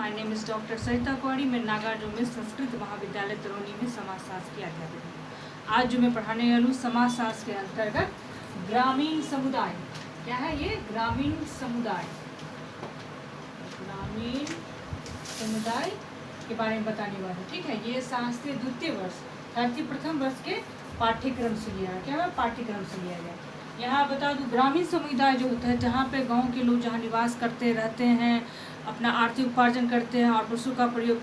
My name is doctor Sarita Kumari. मैं नागार्जुन में संस्कृत महाविद्यालय तरोनी में समाजशास्त्र की अध्यापक हूँ। आज जो मैं पढ़ाने वाली हूँ समाजशास्त्र के अंतर्गत ग्रामीण समुदाय। क्या है ये? ग्रामीण समुदाय। ग्रामीण समुदाय के बारे में बताने वाली हूँ। ठीक है, ये शास्त्रीय द्वितीय वर्ष अर्थात प्रथम वर्ष के पाठ्यक्रम से लिया है। क्या है? पाठ्यक्रम से लिया गया। यहाँ बता दूँ, ग्रामीण समुदाय जो होता है जहाँ पे गांव के लोग जहाँ निवास करते रहते हैं, अपना आर्थिक उपार्जन करते हैं और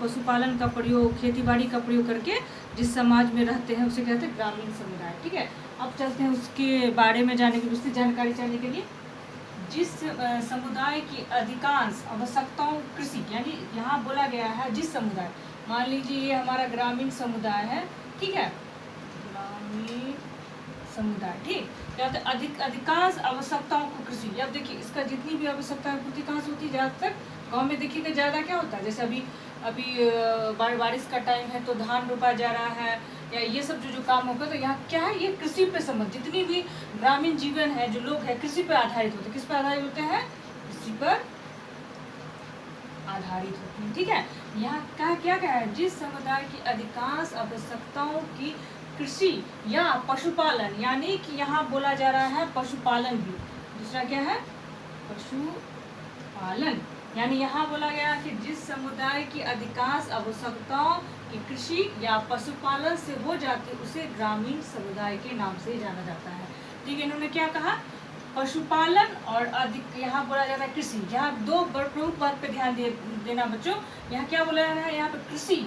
पशुपालन का प्रयोग, खेतीबाड़ी का प्रयोग करके जिस समाज में रहते हैं उसे कहते हैं ग्रामीण समुदाय। ठीक है, अब चलते हैं उसके बारे में जानने की विस्तृत जानकारी जानने के लिए। जिस समुदाय की अधिकांश आवश्यकताओं कृषि, यानी यहाँ बोला गया है जिस समुदाय, मान लीजिए ये हमारा ग्रामीण समुदाय है। ठीक है, ग्रामीण समुदाय। ठीक, क्या होता है? अधिकांश आवश्यकताओं को कृषि। अब देखिए इसका जितनी भी आवश्यकता है पूर्ति कहाँ से होती है? ज़्यादातर गांव में देखिएगा ज़्यादा क्या होता है, जैसे अभी बारिश का टाइम है तो धान रोपा जा रहा है या ये सब जो काम होगा, तो यहाँ क्या है? ये कृषि पे संबंध, जितनी भी ग्रामीण जीवन है जो लोग है कृषि पर आधारित होते हैं। किस पर आधारित होते हैं? कृषि पर आधारित होते हैं। ठीक है, यहाँ क्या है? जिस समुदाय की अधिकांश आवश्यकताओं की कृषि या पशुपालन, यानी कि यहाँ बोला जा रहा है पशुपालन भी। दूसरा क्या है? पशुपालन। यानी यहाँ बोला गया कि जिस समुदाय की अधिकांश आवश्यकताओं की कृषि या पशुपालन से हो जाती उसे ग्रामीण समुदाय के नाम से जाना जाता है। ठीक है, इन्होंने क्या कहा? पशुपालन और अधिक, यहाँ बोला जा रहा है कृषि। यहाँ दो प्रमुख बात पे ध्यान देना बच्चों। यहाँ क्या बोला जा रहा है? यहाँ पे कृषि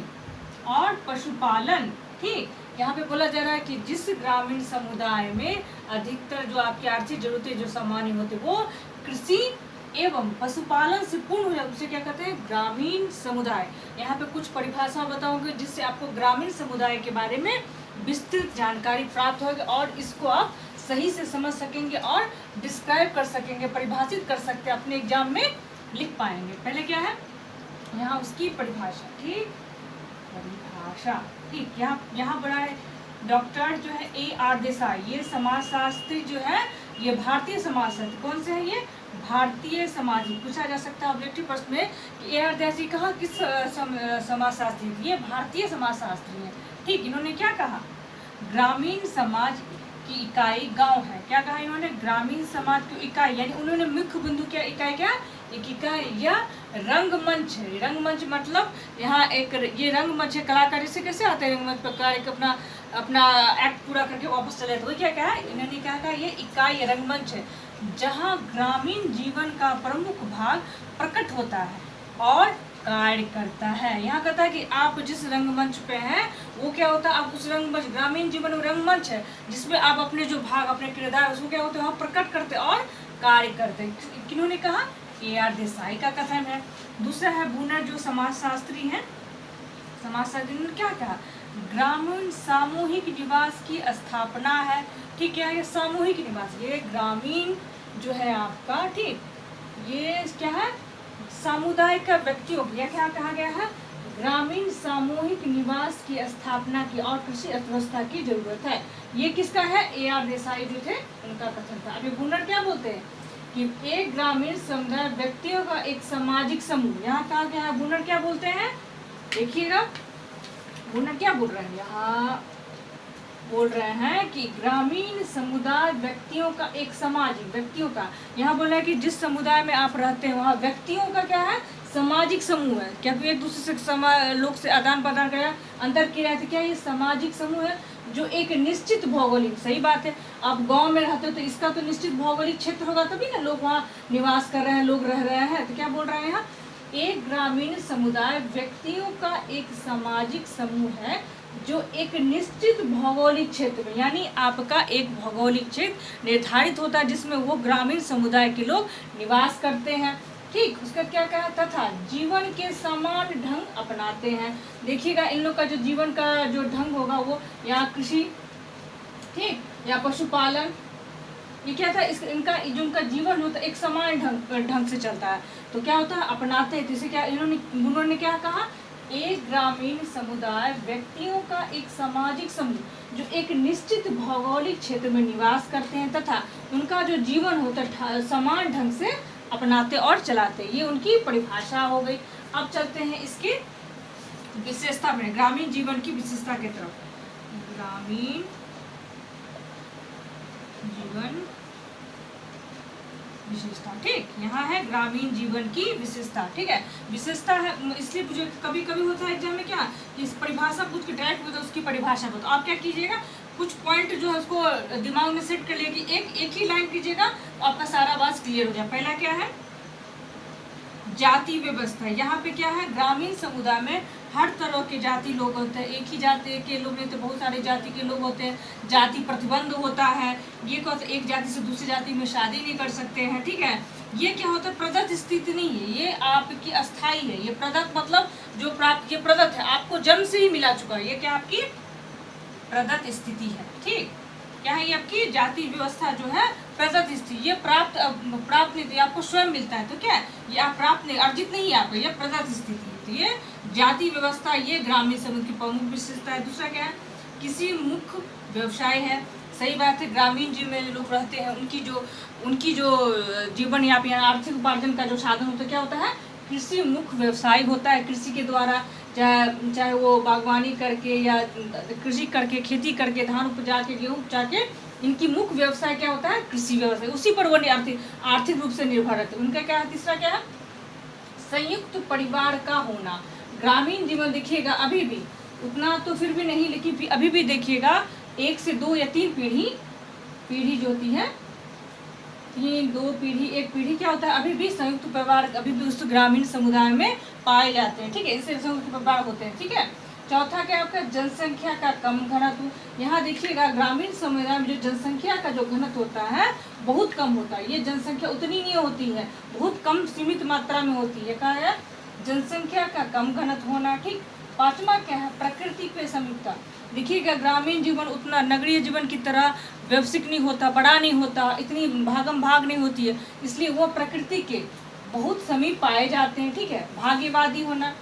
और पशुपालन। ठीक, यहाँ पे बोला जा रहा है कि जिस ग्रामीण समुदाय में अधिकतर जो आपकी आर्थिक जरूरतें जो सामान्य होते वो कृषि एवं पशुपालन से पूर्ण हो जाए उसे क्या कहते हैं? ग्रामीण समुदाय। यहाँ पे कुछ परिभाषा बताऊंगे जिससे आपको ग्रामीण समुदाय के बारे में विस्तृत जानकारी प्राप्त होगी और इसको आप सही से समझ सकेंगे और डिस्क्राइब कर सकेंगे, परिभाषित कर सकते हैं, अपने एग्जाम में लिख पाएंगे। पहले क्या है? यहाँ उसकी परिभाषा। ठीक, परिभाषा। ठीक, यहाँ बड़ा है डॉक्टर जो है A.R. देसाई, ये समाजशास्त्री जो है, ये भारतीय समाजशास्त्री। कौन से है ये? भारतीय समाज। पूछा जा सकता है ऑब्जेक्टिव प्रश्न में कि A.R. देसाई कहा किस समाजशास्त्री? ये भारतीय समाजशास्त्री है। ठीक, इन्होंने क्या कहा? ग्रामीण समाज की इकाई गांव है। क्या कहा इन्होंने? ग्रामीण समाज की इकाई, यानी उन्होंने मुख्य बिंदु क्या इकाई, क्या एक इकाई या रंगमंच है। रंगमंच मतलब यहाँ एक ये रंगमंच है, कलाकार इससे कैसे आते हैं रंगमंच पर, एक अपना एक्ट पूरा करके वापस चले जाते। क्या कहा इन्होंने? क्या कहा? ये इकाई रंगमंच है जहाँ ग्रामीण जीवन का प्रमुख भाग प्रकट होता है और कार्य करता है। यहाँ कहता है कि आप जिस रंगमंच पे हैं वो क्या होता है? आप उस रंगमंच, ग्रामीण जीवन में रंगमंच है जिसमें आप अपने जो भाग, अपने किरदार उसको क्या होते हैं वहाँ प्रकट करते और कार्य करते हैं। किन्होंने कहा? A.R. देसाई का कथन है। दूसरा है बूनर जो समाजशास्त्री हैं, समाजशास्त्री ने क्या कहा? ग्रामीण सामूहिक निवास की स्थापना है। ठीक है, ये सामूहिक निवास, ये ग्रामीण जो है आपका, ठीक, ये क्या है? सामुदायिक का व्यक्तियों की, क्या कहा गया है? ग्रामीण सामूहिक निवास की स्थापना की और कृषि अर्थव्यवस्था की जरूरत है। ये किसका है? A.R. देसाई जो थे उनका कथन था। अभी बूनर क्या बोलते हैं कि एक ग्रामीण समुदाय व्यक्तियों का एक सामाजिक समूह। यहाँ कहा गया है, बूनर क्या बोलते हैं? देखिएगा बूनर क्या बोल रहे हैं, यहाँ बोल रहे हैं कि ग्रामीण समुदाय व्यक्तियों का एक सामाजिक, व्यक्तियों का, यहाँ बोल रहा है कि जिस समुदाय में आप रहते हैं वहाँ व्यक्तियों का क्या है? सामाजिक समूह है। क्या एक दूसरे से लोग से आदान प्रदान कर अंतर किया है, तो क्या ये सामाजिक समूह है जो एक निश्चित भौगोलिक, सही बात है, आप गांव में रहते हो तो इसका तो निश्चित भौगोलिक क्षेत्र होगा तभी ना लोग वहाँ निवास कर रहे हैं, लोग रह रहे हैं। तो क्या बोल रहे हैं यहाँ? एक ग्रामीण समुदाय व्यक्तियों का एक सामाजिक समूह है जो एक निश्चित भौगोलिक क्षेत्र में, यानी आपका एक भौगोलिक क्षेत्र निर्धारित होता है जिसमें वो ग्रामीण समुदाय के लोग निवास करते हैं। ठीक, उसका क्या कहा? तथा जीवन के समान ढंग अपनाते हैं। देखिएगा इन लोग का जो जीवन का जो ढंग होगा वो या कृषि, ठीक, या पशुपालन, ये क्या था? इनका जो उनका जीवन होता है एक समान ढंग से चलता है। तो क्या होता है? अपनाते हैं। जैसे क्या उन्होंने क्या कहा? एक ग्रामीण समुदाय व्यक्तियों का एक सामाजिक समूह जो एक निश्चित भौगोलिक क्षेत्र में निवास करते हैं तथा उनका जो जीवन होता है समान ढंग से अपनाते और चलाते। ये उनकी परिभाषा हो गई। अब चलते हैं इसकी विशेषता में, ग्रामीण जीवन की विशेषता की तरफ। ग्रामीण जीवन विशेषता, ठीक, यहाँ है ग्रामीण जीवन की विशेषता, ठीक है। विशेषता है इसलिए मुझे कभी कभी होता है एग्जाम में क्या कि इस परिभाषा पूछ के डायरेक्ट बताओ उसकी परिभाषा बताओ। आप क्या कीजिएगा, कुछ पॉइंट जो है उसको दिमाग में सेट कर लिए कि एक ही लाइन कीजिएगा तो आपका सारा बात क्लियर हो जाए। पहला क्या है, जाति व्यवस्था। यहाँ पे क्या है, ग्रामीण समुदाय में हर तरह के जाति लोग होते हैं, एक ही जाति के लोग नहीं तो बहुत सारे जाति के लोग होते हैं। जाति प्रतिबंध होता है, ये क्या होता है, एक जाति से दूसरी जाति में शादी नहीं कर सकते हैं, ठीक है। ये क्या होता है, प्रदत्त स्थिति नहीं है, ये आपकी अस्थाई है। ये प्रदत्त मतलब जो प्राप्त, ये प्रदत्त है, आपको जन्म से ही मिला चुका है, ये क्या आपकी प्रदत्त स्थिति है, ठीक। क्या है, ये आपकी जाति व्यवस्था जो है प्रदत्त स्थिति, ये प्राप्त नहीं, तो आपको स्वयं मिलता है, तो क्या है, ये आप प्राप्त नहीं, अर्जित नहीं है आपको, ये प्रदत्त स्थिति है। तो ये जाति व्यवस्था, ये ग्रामीण समुदाय की प्रमुख विशेषता है। दूसरा क्या है, किसी मुख्य व्यवसाय है। सही बात है, ग्रामीण जीवन में जो लोग रहते हैं उनकी जो जीवन या आर्थिक उपार्जन का जो साधन होता है क्या होता है, कृषि मुख्य व्यवसाय होता है। कृषि के द्वारा चाहे वो बागवानी करके या कृषि करके, खेती करके, धान उपजा के, गेहूँ उपजा के, इनकी मुख्य व्यवसाय क्या होता है, कृषि व्यवसाय, उसी पर वो आर्थिक रूप से निर्भर रहते हैं। उनका क्या है, तीसरा क्या है, संयुक्त परिवार का होना। ग्रामीण जीवन देखिएगा अभी भी उतना तो फिर भी नहीं, लेकिन अभी भी देखिएगा 1 से 2 या 3 पीढ़ी जो होती है, 2 पीढ़ी 1 पीढ़ी क्या होता है, अभी भी संयुक्त परिवार अभी भी उस ग्रामीण समुदाय में पाए जाते हैं, ठीक है। इससे संयुक्त परिवार होते हैं, ठीक है। चौथा क्या आपका, जनसंख्या का कम घनत्व। यहाँ देखिएगा ग्रामीण समुदाय में जो जनसंख्या का जो घनत्व होता है बहुत कम होता है। ये जनसंख्या उतनी नहीं होती है, बहुत कम सीमित मात्रा में होती है। क्या है, जनसंख्या का कम घनत्व होना, ठीक। पांचवा क्या है, प्रकृति पे समीपता। देखिएगा ग्रामीण जीवन उतना नगरीय जीवन की तरह व्यवसायिक नहीं होता, बड़ा नहीं होता, इतनी भागम भाग नहीं होती है, इसलिए वो प्रकृति के बहुत समीप पाए जाते हैं, ठीक है। भाग्यवादी होना,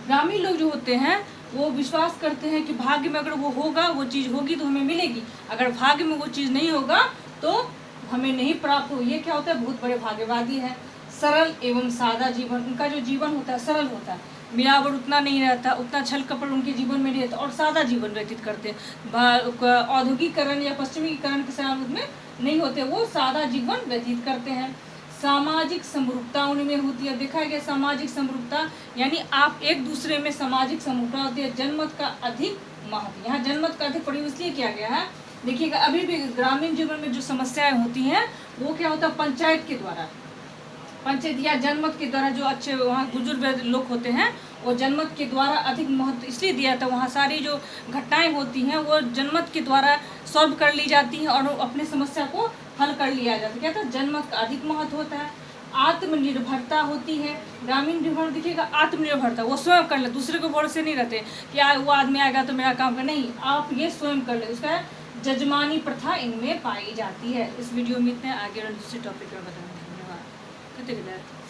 ग्रामीण लोग जो होते हैं वो विश्वास करते हैं कि भाग्य में अगर वो होगा, वो चीज़ होगी तो हमें मिलेगी, अगर भाग्य में वो चीज़ नहीं होगा तो हमें नहीं प्राप्त हो। ये क्या होता है, बहुत बड़े भाग्यवादी है। सरल एवं सादा जीवन, उनका जो जीवन होता है सरल होता है, मिलावट उतना नहीं रहता, उतना छल कपट उनके जीवन में नहीं रहता, और सादा जीवन व्यतीत करते हैं। औद्योगिकरण या पश्चिमीकरण के साथ में नहीं होते, वो सादा जीवन व्यतीत करते हैं। सामाजिक समरूपता उनमें होती है। देखा गया सामाजिक समरूपता यानी आप एक दूसरे में सामाजिक समरूपता होती है। जनमत का अधिक महत्व, यहाँ जनमत का अधिक प्रयोग इसलिए किया गया है। देखिएगा अभी भी ग्रामीण जीवन में जो समस्याएं होती हैं वो क्या होता है, पंचायत के द्वारा, पंचायत या जनमत के द्वारा, जो अच्छे वहाँ बुजुर्ग लोग होते हैं वो जनमत के द्वारा अधिक महत्व इसलिए दिया था। वहाँ सारी जो घटनाएं होती हैं वो जनमत के द्वारा सॉल्व कर ली जाती हैं और अपने समस्या को हल कर लिया जाता है। क्या था, जनमत का अधिक महत्व होता है। आत्मनिर्भरता होती है। ग्रामीण जीवन देखिएगा आत्मनिर्भरता, वो स्वयं कर ले, दूसरे को भरोसे नहीं रहते कि वो आदमी आएगा तो मेरा काम कर, नहीं, आप ये स्वयं कर ले। उसका जजमानी प्रथा इनमें पाई जाती है। इस वीडियो में इतने, आगे और दूसरे टॉपिक पर बताएंगे। धन्यवाद।